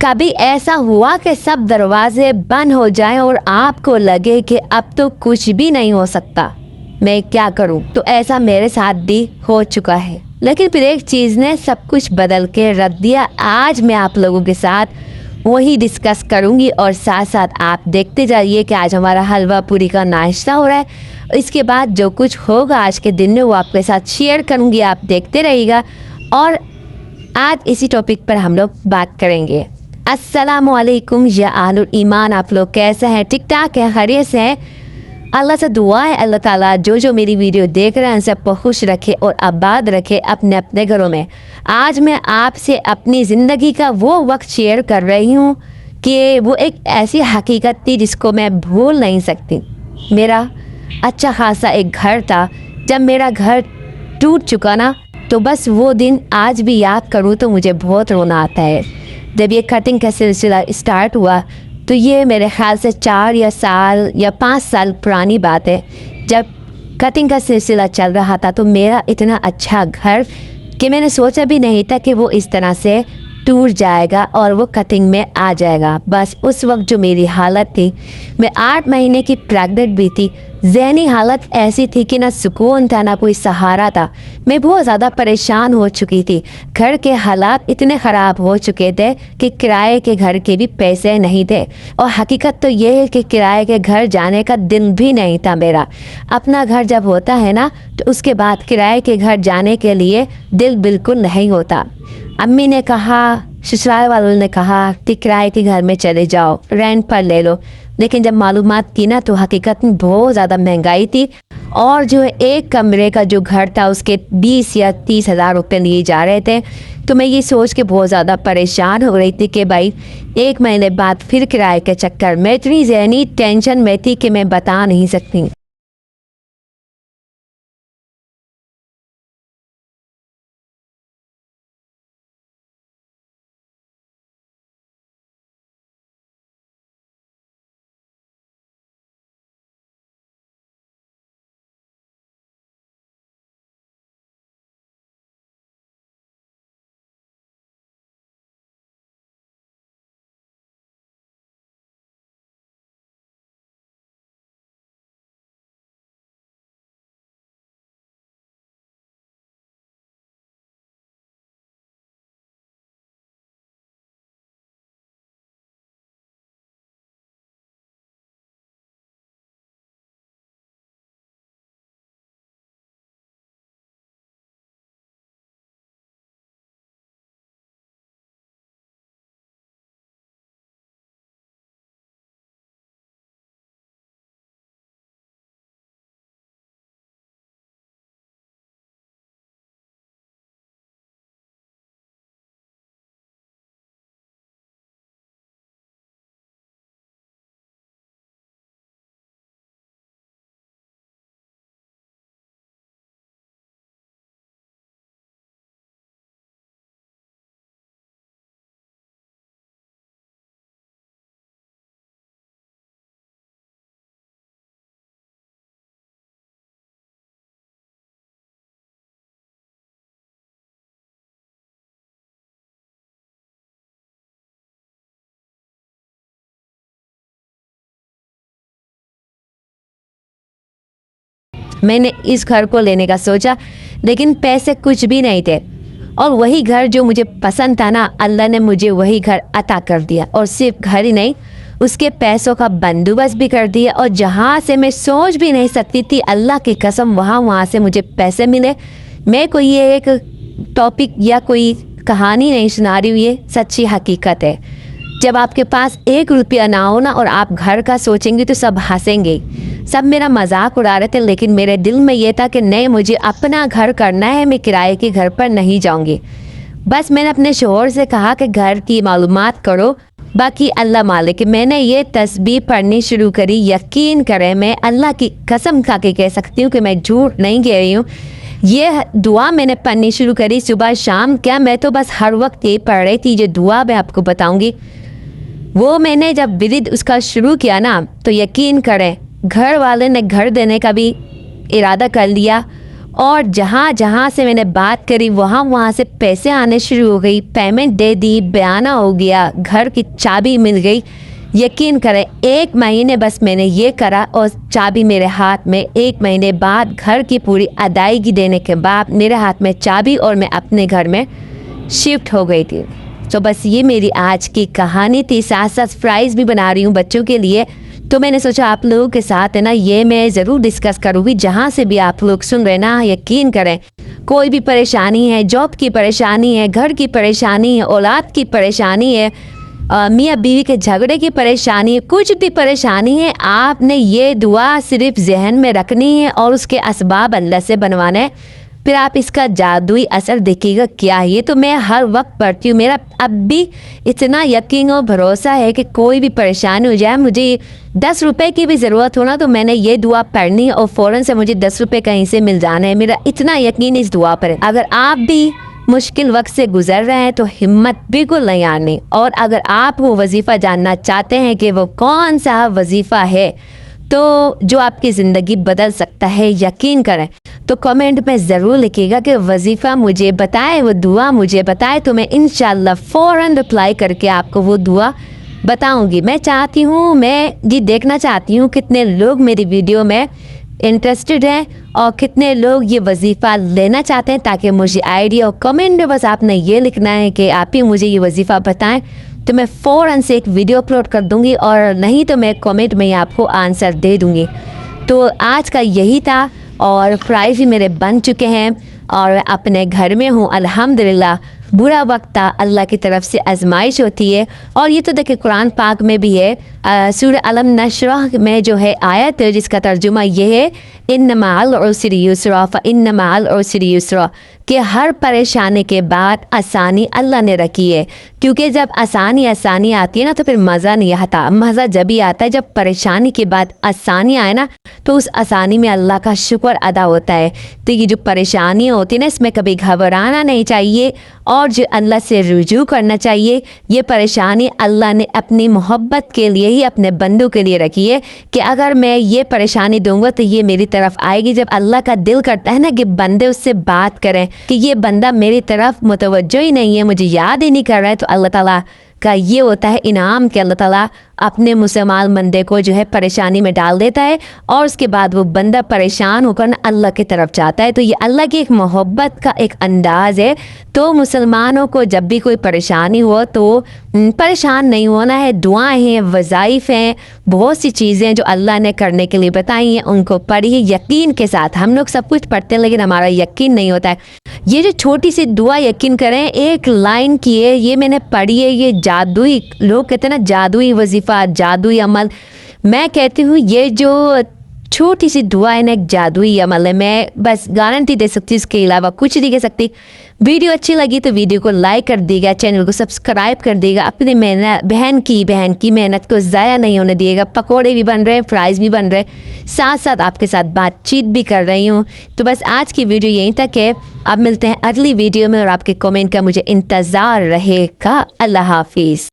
कभी ऐसा हुआ कि सब दरवाजे बंद हो जाएं और आपको लगे कि अब तो कुछ भी नहीं हो सकता, मैं क्या करूं? तो ऐसा मेरे साथ भी हो चुका है, लेकिन फिर एक चीज़ ने सब कुछ बदल के रख दिया। आज मैं आप लोगों के साथ वही डिस्कस करूंगी और साथ साथ आप देखते जाइए कि आज हमारा हलवा पूरी का नाश्ता हो रहा है। इसके बाद जो कुछ होगा आज के दिन में वो आपके साथ शेयर करूंगी, आप देखते रहिएगा। और आज इसी टॉपिक पर हम लोग बात करेंगे। अस्सलामुअलैकुम या आलुल ईमान, आप लोग कैसे हैं? ठीक ठाक है, खैरियत से हैं? अल्लाह से दुआ है अल्लाह ताला जो मेरी वीडियो देख रहे हैं सबको खुश रखे और आबाद रखे अपने अपने घरों में। आज मैं आपसे अपनी ज़िंदगी का वो वक्त शेयर कर रही हूँ कि वो एक ऐसी हकीकत थी जिसको मैं भूल नहीं सकती। मेरा अच्छा खासा एक घर था, जब मेरा घर टूट चुका ना, तो बस वो दिन आज भी याद करूँ तो मुझे बहुत रोना आता है। जब ये कटिंग का सिलसिला स्टार्ट हुआ तो ये मेरे ख़्याल से 4 या 5 साल पुरानी बात है। जब कटिंग का सिलसिला चल रहा था तो मेरा इतना अच्छा घर कि मैंने सोचा भी नहीं था कि वो इस तरह से टूट जाएगा और वो कटिंग में आ जाएगा। बस उस वक्त जो मेरी हालत थी, मैं 8 महीने की प्रेग्नेंट भी थी। ज़हनी हालत ऐसी थी कि ना सुकून था ना कोई सहारा था। मैं बहुत ज़्यादा परेशान हो चुकी थी। घर के हालात इतने ख़राब हो चुके थे कि किराए के घर के भी पैसे नहीं थे। और हकीकत तो ये है कि किराए के घर जाने का दिल भी नहीं था मेरा। अपना घर जब होता है ना तो उसके बाद किराए के घर जाने के लिए दिल बिल्कुल नहीं होता। अम्मी ने कहा, ससुराल वालों ने कहा कि किराए के घर में चले जाओ, रेंट पर ले लो। लेकिन जब मालूमात की ना तो हकीकत में बहुत ज़्यादा महंगाई थी और जो एक कमरे का जो घर था उसके 20 या 30 हज़ार रुपये लिए जा रहे थे। तो मैं ये सोच के बहुत ज़्यादा परेशान हो रही थी कि भाई 1 महीने बाद फिर किराए के चक्कर में इतनी ज़हनी टेंशन में थी कि मैं बता नहीं सकती। मैंने इस घर को लेने का सोचा, लेकिन पैसे कुछ भी नहीं थे। और वही घर जो मुझे पसंद था ना, अल्लाह ने मुझे वही घर अता कर दिया। और सिर्फ घर ही नहीं, उसके पैसों का बंदोबस्त भी कर दिया। और जहाँ से मैं सोच भी नहीं सकती थी, अल्लाह की कसम, वहाँ से मुझे पैसे मिले। मैं कोई ये एक टॉपिक या कोई कहानी नहीं सुना रही हूँ, ये सच्ची हकीकत है। जब आपके पास 1 रुपया ना हो ना और आप घर का सोचेंगे तो सब हंसेंगे, सब मेरा मजाक उड़ा रहे थे। लेकिन मेरे दिल में ये था कि नहीं, मुझे अपना घर करना है, मैं किराए के घर पर नहीं जाऊंगी। बस मैंने अपने शोहर से कहा कि घर की मालूमात करो, बाकी अल्लाह मालिक। मैंने ये तस्बीह पढ़नी शुरू करी। यकीन करें, मैं अल्लाह की कसम खा के कह सकती हूँ कि मैं झूठ नहीं कह रही हूँ। ये दुआ मैंने पढ़नी शुरू करी सुबह शाम। क्या मैं तो बस हर वक्त ये पढ़ रही थी। ये दुआ मैं आपको बताऊंगी, वो मैंने जब विदित उसका शुरू किया ना, तो यकीन करें घर वाले ने घर देने का भी इरादा कर लिया। और जहाँ जहाँ से मैंने बात करी वहाँ वहाँ से पैसे आने शुरू हो गई, पेमेंट दे दी, बयाना हो गया, घर की चाबी मिल गई। यकीन करें 1 महीने बस मैंने ये करा और चाबी मेरे हाथ में। 1 महीने बाद घर की पूरी अदायगी देने के बाद मेरे हाथ में चाबी और मैं अपने घर में शिफ्ट हो गई थी। तो बस ये मेरी आज की कहानी थी। साथ साथ सरप्राइज़ भी बना रही हूँ बच्चों के लिए, तो मैंने सोचा आप लोगों के साथ है ना ये मैं ज़रूर डिस्कस करूँगी। जहाँ से भी आप लोग सुन रहे ना, यकीन करें कोई भी परेशानी है, जॉब की परेशानी है, घर की परेशानी है, औलाद की परेशानी है, मियाँ बीवी के झगड़े की परेशानी है, कुछ भी परेशानी है, आपने ये दुआ सिर्फ जहन में रखनी है और उसके असबाब अल्लाह से बनवाना है। फिर आप इसका जादुई असर देखिएगा क्या है। ये तो मैं हर वक्त पढ़ती हूँ, मेरा अब भी इतना यकीन और भरोसा है कि कोई भी परेशानी हो जाए, मुझे 10 रुपए की भी ज़रूरत हो ना तो मैंने ये दुआ पढ़नी है और फ़ौरन से मुझे 10 रुपए कहीं से मिल जाना है। मेरा इतना यकीन इस दुआ पर है। अगर आप भी मुश्किल वक्त से गुजर रहे हैं तो हिम्मत बिल्कुल नहीं आनी। और अगर आप वो वजीफ़ा जानना चाहते हैं कि वो कौन सा वजीफ़ा है तो जो आपकी ज़िंदगी बदल सकता है, यकीन करें तो कमेंट में ज़रूर लिखिएगा कि वजीफ़ा मुझे बताएं, वो दुआ मुझे बताएं, तो मैं इंशाल्लाह फ़ौरन रिप्लाई करके आपको वो दुआ बताऊंगी। मैं चाहती हूँ, मैं ये देखना चाहती हूँ कितने लोग मेरी वीडियो में इंटरेस्टेड हैं और कितने लोग ये वजीफ़ा लेना चाहते हैं, ताकि मुझे आइडिया और कमेंट में बस आपने ये लिखना है कि आप ही मुझे ये वजीफ़ा बताएं, तो मैं फ़ौरन से एक वीडियो अपलोड कर दूंगी, और नहीं तो मैं कमेंट में ही आपको आंसर दे दूंगी। तो आज का यही था और प्राइज़ भी मेरे बन चुके हैं और अपने घर में हूँ अल्हम्दुलिल्लाह। बुरा वक्त था, अल्लाह की तरफ से आजमाइश होती है। और ये तो देखिए कुरान पाक में भी है, सूरह अलम नशरह में जो है आयत है जिसका तर्जुमा ये है इन्न मअल उसरि युस्रा फ इन्न मअल उसरि युस्रा, कि हर परेशानी के बाद आसानी अल्लाह ने रखी है। क्योंकि जब आसानी आती है ना तो फिर मज़ा नहीं आता। मज़ा जब भी आता है जब परेशानी के बाद आसानी आए ना, तो उस आसानी में अल्लाह का शुक्र अदा होता है। तो ये जो परेशानियाँ होती है ना, इसमें कभी घबराना नहीं चाहिए और जो अल्लाह से रुजू करना चाहिए। ये परेशानी अल्लाह ने अपनी मोहब्बत के लिए ही अपने बंदों के लिए रखी है कि अगर मैं ये परेशानी दूंगा तो ये मेरी तरफ आएगी। जब अल्लाह का दिल करता है ना कि बंदे उससे बात करें कि ये बंदा मेरी तरफ मुतवज्जो ही नहीं है, मुझे याद ही नहीं कर रहा है, तो अल्लाह ताला का ये होता है इनाम कि अल्लाह ताला अपने मुसलमान बंदे को जो है परेशानी में डाल देता है और उसके बाद वो बंदा परेशान होकर ना अल्लाह की तरफ जाता है। तो ये अल्लाह की एक मोहब्बत का एक अंदाज़ है। तो मुसलमानों को जब भी कोई परेशानी हो तो परेशान नहीं होना है। दुआएं हैं, वज़ाइफ हैं, बहुत सी चीज़ें जो अल्लाह ने करने के लिए बताई हैं, उनको पढ़िए यकीन के साथ। हम लोग सब कुछ पढ़ते हैं लेकिन हमारा यकीन नहीं होता है। ये जो छोटी सी दुआ यकीन करें, एक लाइन की है, ये मैंने पढ़ी है, ये जादुई, लोग कहते हैं ना जादुई वजीफ़ा, जादुई अमल। मैं कहती हूँ ये जो छोटी सी दुआ है ना एक जादुई अमल है। मैं बस गारंटी दे सकती हूँ, इसके अलावा कुछ नहीं कह सकती। वीडियो अच्छी लगी तो वीडियो को लाइक कर दिएगा, चैनल को सब्सक्राइब कर दिएगा, अपनी मेहनत बहन की मेहनत को ज़ाया नहीं होने दिएगा। पकोड़े भी बन रहे हैं, फ्राइज़ भी बन रहे हैं, साथ साथ आपके साथ बातचीत भी कर रही हूँ। तो बस आज की वीडियो यहीं तक है। अब मिलते हैं अगली वीडियो में और आपके कमेंट का मुझे इंतज़ार रहेगा। अल्लाह हाफिज़।